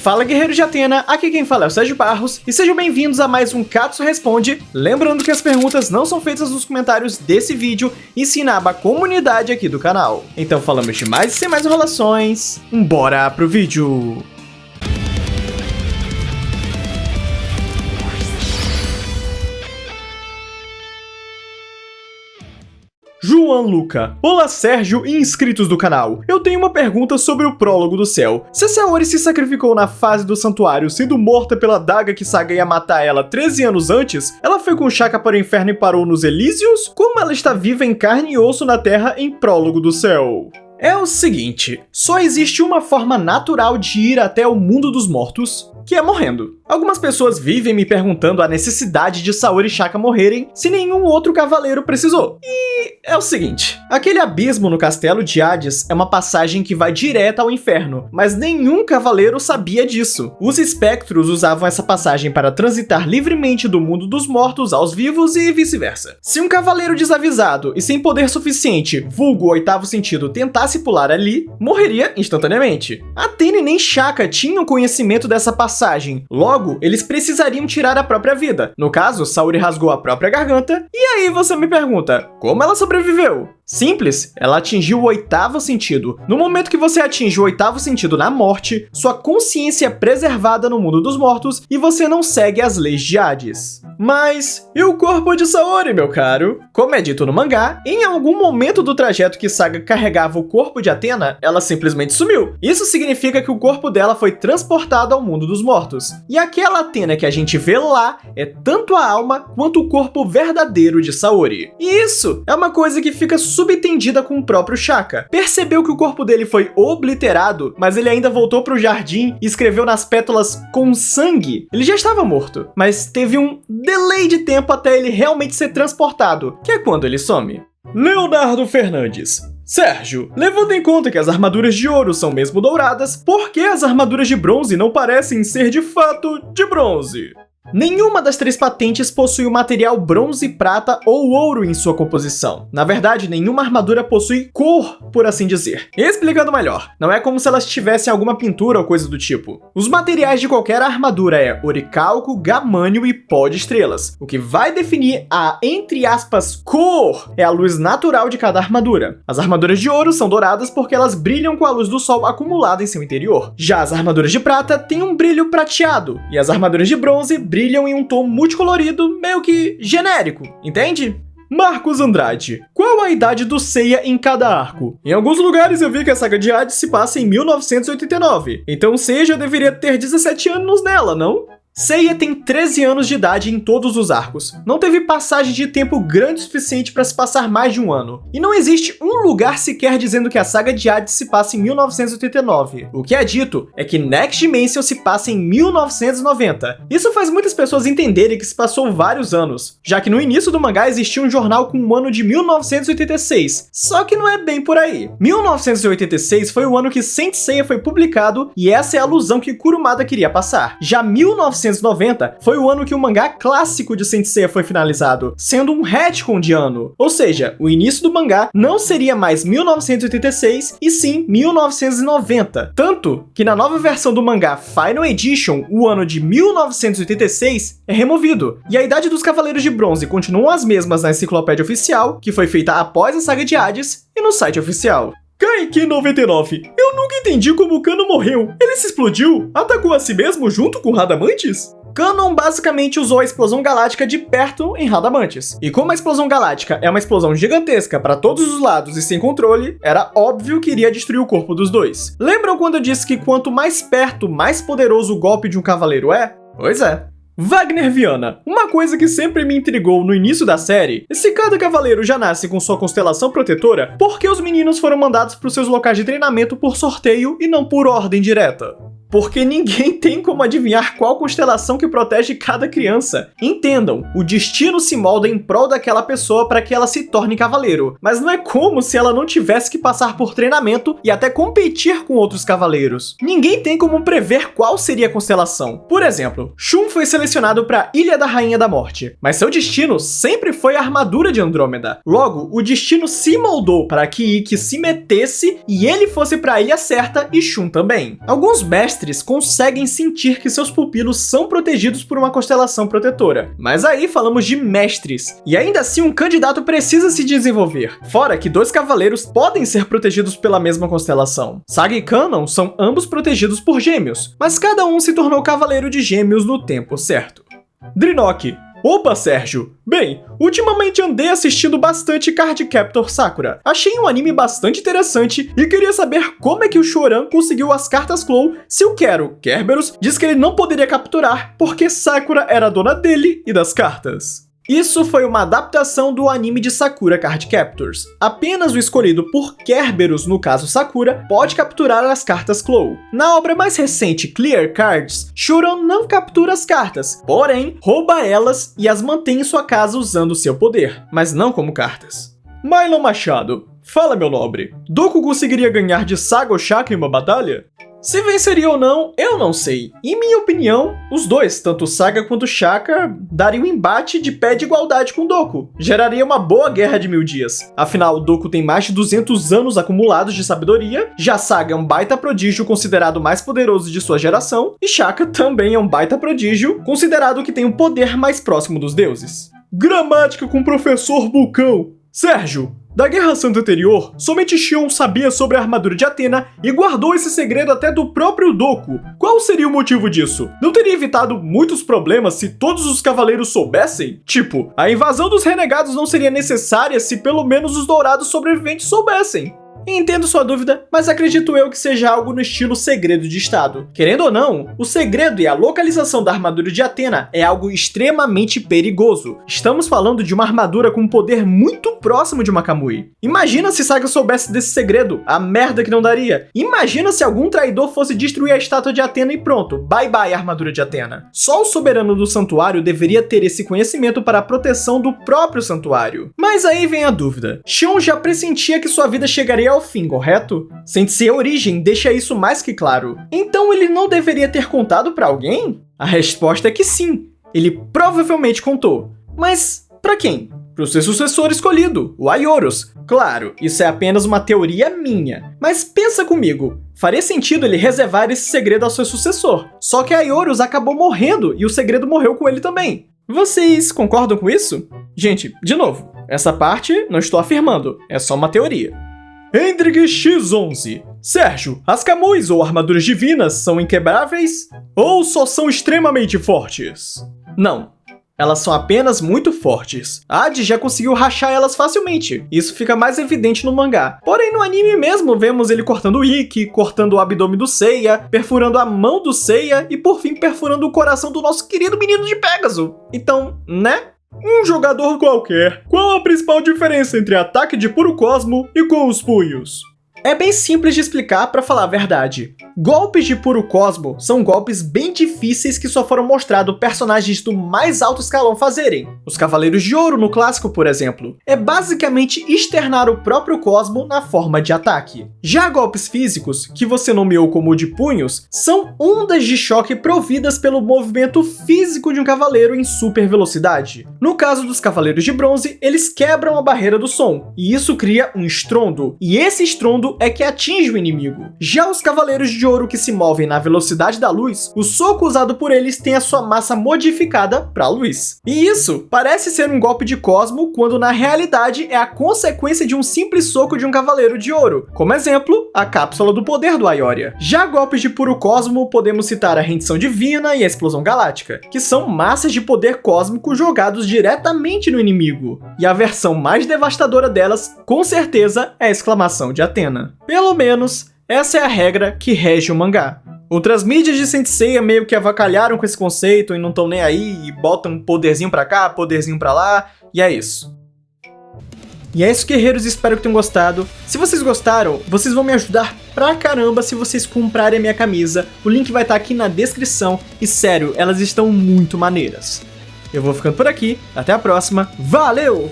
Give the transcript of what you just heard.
Fala, guerreiros de Athena, aqui quem fala é o Sérgio Barros, e sejam bem-vindos a mais um Katsu Responde, lembrando que as perguntas não são feitas nos comentários desse vídeo, e sim na aba comunidade aqui do canal. Então falamos demais e sem mais enrolações, bora pro vídeo! João Luca. Olá, Sérgio e inscritos do canal. Eu tenho uma pergunta sobre o prólogo do céu. Se a Saori se sacrificou na fase do santuário, sendo morta pela daga que Saga ia matar ela 13 anos antes, ela foi com Shaka para o inferno e parou nos Elísios? Como ela está viva em carne e osso na Terra em prólogo do céu? É o seguinte, só existe uma forma natural de ir até o mundo dos mortos, que é morrendo. Algumas pessoas vivem me perguntando a necessidade de Saori e Shaka morrerem se nenhum outro cavaleiro precisou. E é o seguinte, aquele abismo no castelo de Hades é uma passagem que vai direto ao inferno, mas nenhum cavaleiro sabia disso. Os espectros usavam essa passagem para transitar livremente do mundo dos mortos aos vivos e vice-versa. Se um cavaleiro desavisado e sem poder suficiente, vulgo o oitavo sentido, tentasse pular ali, morreria instantaneamente. Athena e nem Shaka tinham conhecimento dessa passagem, logo, eles precisariam tirar a própria vida. No caso, Saori rasgou a própria garganta, e aí você me pergunta, como ela sobreviveu? Simples, ela atingiu o oitavo sentido. No momento que você atinge o oitavo sentido na morte, sua consciência é preservada no mundo dos mortos e você não segue as leis de Hades. Mas, e o corpo de Saori, meu caro? Como é dito no mangá, em algum momento do trajeto que Saga carregava o corpo de Athena, ela simplesmente sumiu. Isso significa que o corpo dela foi transportado ao mundo dos mortos. E aquela Athena que a gente vê lá é tanto a alma quanto o corpo verdadeiro de Saori. E isso é uma coisa que fica subentendida com o próprio Shaka. Percebeu que o corpo dele foi obliterado, mas ele ainda voltou pro jardim e escreveu nas pétalas com sangue. Ele já estava morto, mas teve um delay de tempo até ele realmente ser transportado, que é quando ele some. Leonardo Fernandes. Sérgio, levando em conta que as armaduras de ouro são mesmo douradas, por que as armaduras de bronze não parecem ser de fato de bronze? Nenhuma das três patentes possui o material bronze, prata ou ouro em sua composição. Na verdade, nenhuma armadura possui cor, por assim dizer. Explicando melhor, não é como se elas tivessem alguma pintura ou coisa do tipo. Os materiais de qualquer armadura é oricalco, gamânio e pó de estrelas. O que vai definir a, entre aspas, cor é a luz natural de cada armadura. As armaduras de ouro são douradas porque elas brilham com a luz do sol acumulada em seu interior. Já as armaduras de prata têm um brilho prateado, e as armaduras de bronze brilham em um tom multicolorido, meio que genérico, entende? Marcos Andrade. Qual a idade do Seiya em cada arco? Em alguns lugares eu vi que a saga de Hades se passa em 1989, então Seiya já deveria ter 17 anos nela, não? Seiya tem 13 anos de idade em todos os arcos. Não teve passagem de tempo grande o suficiente para se passar mais de um ano. E não existe um lugar sequer dizendo que a saga de Hades se passa em 1989. O que é dito é que Next Dimension se passa em 1990. Isso faz muitas pessoas entenderem que se passou vários anos, já que no início do mangá existia um jornal com o ano de 1986. Só que não é bem por aí. 1986 foi o ano que Saint Seiya foi publicado e essa é a alusão que Kurumada queria passar. Já 1990 foi o ano que o mangá clássico de Saint Seiya foi finalizado, sendo um retcon de ano. Ou seja, o início do mangá não seria mais 1986, e sim 1990. Tanto que na nova versão do mangá Final Edition, o ano de 1986 é removido. E a idade dos Cavaleiros de Bronze continuam as mesmas na enciclopédia oficial, que foi feita após a saga de Hades, e no site oficial. Kaiki99. Eu nunca entendi como o Kano morreu. Ele se explodiu? Atacou a si mesmo junto com Radamantes? Kanon basicamente usou a explosão galáctica de perto em Radamantes. E como a explosão galáctica é uma explosão gigantesca para todos os lados e sem controle, era óbvio que iria destruir o corpo dos dois. Lembram quando eu disse que quanto mais perto, mais poderoso o golpe de um cavaleiro é? Pois é. Wagner Viana. Uma coisa que sempre me intrigou no início da série é se cada cavaleiro já nasce com sua constelação protetora, por que os meninos foram mandados para os seus locais de treinamento por sorteio e não por ordem direta? Porque ninguém tem como adivinhar qual constelação que protege cada criança. Entendam, o destino se molda em prol daquela pessoa para que ela se torne cavaleiro, mas não é como se ela não tivesse que passar por treinamento e até competir com outros cavaleiros. Ninguém tem como prever qual seria a constelação. Por exemplo, Shun foi selecionado para Ilha da Rainha da Morte, mas seu destino sempre foi a armadura de Andrômeda. Logo, o destino se moldou para que Ikki se metesse e ele fosse para a ilha certa e Shun também. Alguns mestres mestres conseguem sentir que seus pupilos são protegidos por uma constelação protetora. Mas aí falamos de mestres, e ainda assim um candidato precisa se desenvolver. Fora que 2 cavaleiros podem ser protegidos pela mesma constelação. Saga e Canon são ambos protegidos por gêmeos, mas cada um se tornou cavaleiro de gêmeos no tempo certo. Drinok. Opa, Sérgio! Bem, ultimamente andei assistindo bastante Cardcaptor Sakura. Achei um anime bastante interessante e queria saber como é que o Choran conseguiu as cartas Claw se o Quero, Kerberos, diz que ele não poderia capturar porque Sakura era dona dele e das cartas. Isso foi uma adaptação do anime de Sakura Cardcaptors. Apenas o escolhido por Kerberos, no caso Sakura, pode capturar as cartas Claw. Na obra mais recente, Clear Cards, Choran não captura as cartas, porém, rouba elas e as mantém em sua casa usando seu poder, mas não como cartas. Mylon Machado. Fala, meu nobre. Doku conseguiria ganhar de Saga ou Shaka em uma batalha? Se venceria ou não, eu não sei. Em minha opinião, os dois, tanto Saga quanto Shaka, dariam um embate de pé de igualdade com Doku. Geraria uma boa guerra de 1000 dias. Afinal, Doku tem mais de 200 anos acumulados de sabedoria, já Saga é um baita prodígio considerado o mais poderoso de sua geração, e Shaka também é um baita prodígio, considerado que tem o poder mais próximo dos deuses. Gramática com Professor Bulcão. Sérgio, da Guerra Santa anterior, somente Xion sabia sobre a armadura de Athena e guardou esse segredo até do próprio Doku. Qual seria o motivo disso? Não teria evitado muitos problemas se todos os cavaleiros soubessem? Tipo, a invasão dos renegados não seria necessária se pelo menos os dourados sobreviventes soubessem. Entendo sua dúvida, mas acredito eu que seja algo no estilo segredo de estado. Querendo ou não, o segredo e a localização da armadura de Athena é algo extremamente perigoso. Estamos falando de uma armadura com um poder muito próximo de uma Kamui. Imagina se Saga soubesse desse segredo, a merda que não daria. Imagina se algum traidor fosse destruir a estátua de Athena e pronto, bye bye armadura de Athena. Só o soberano do santuário deveria ter esse conhecimento para a proteção do próprio santuário. Mas aí vem a dúvida. Xion já pressentia que sua vida chegaria ao fim, correto? Sensei Origem deixa isso mais que claro. Então ele não deveria ter contado pra alguém? A resposta é que sim, ele provavelmente contou. Mas pra quem? Pro seu sucessor escolhido, o Aioros. Claro, isso é apenas uma teoria minha, mas pensa comigo, faria sentido ele reservar esse segredo ao seu sucessor. Só que Aioros acabou morrendo e o segredo morreu com ele também. Vocês concordam com isso? Gente, de novo, essa parte não estou afirmando, é só uma teoria. Hendrik X11. Sérgio, as Kamuis ou armaduras divinas são inquebráveis? Ou só são extremamente fortes? Não, elas são apenas muito fortes. Hades já conseguiu rachar elas facilmente, isso fica mais evidente no mangá. Porém, no anime mesmo, vemos ele cortando o Ikki, cortando o abdômen do Seiya, perfurando a mão do Seiya e, por fim, perfurando o coração do nosso querido menino de Pégaso. Então, né? Um jogador qualquer. Qual a principal diferença entre ataque de puro cosmo e com os punhos? É bem simples de explicar pra falar a verdade. Golpes de puro cosmo são golpes bem difíceis que só foram mostrados personagens do mais alto escalão fazerem. Os Cavaleiros de Ouro no clássico, por exemplo. É basicamente externar o próprio cosmo na forma de ataque. Já golpes físicos, que você nomeou como o de punhos, são ondas de choque providas pelo movimento físico de um cavaleiro em super velocidade. No caso dos Cavaleiros de Bronze, eles quebram a barreira do som, e isso cria um estrondo, e esse estrondo é que atinge o inimigo. Já os Cavaleiros de Ouro que se movem na velocidade da luz, o soco usado por eles tem a sua massa modificada para luz. E isso parece ser um golpe de cosmo, quando na realidade é a consequência de um simples soco de um Cavaleiro de Ouro. Como exemplo, a cápsula do poder do Aioria. Já golpes de puro cosmo, podemos citar a rendição divina e a explosão galáctica, que são massas de poder cósmico jogados diretamente no inimigo. E a versão mais devastadora delas, com certeza, é a exclamação de Athena. Pelo menos, essa é a regra que rege o mangá. Outras mídias de Saint Seiya meio que avacalharam com esse conceito e não estão nem aí e botam poderzinho pra cá, poderzinho pra lá, e é isso. E é isso, guerreiros, espero que tenham gostado. Se vocês gostaram, vocês vão me ajudar pra caramba se vocês comprarem a minha camisa. O link vai estar aqui na descrição e sério, elas estão muito maneiras. Eu vou ficando por aqui, até a próxima, valeu!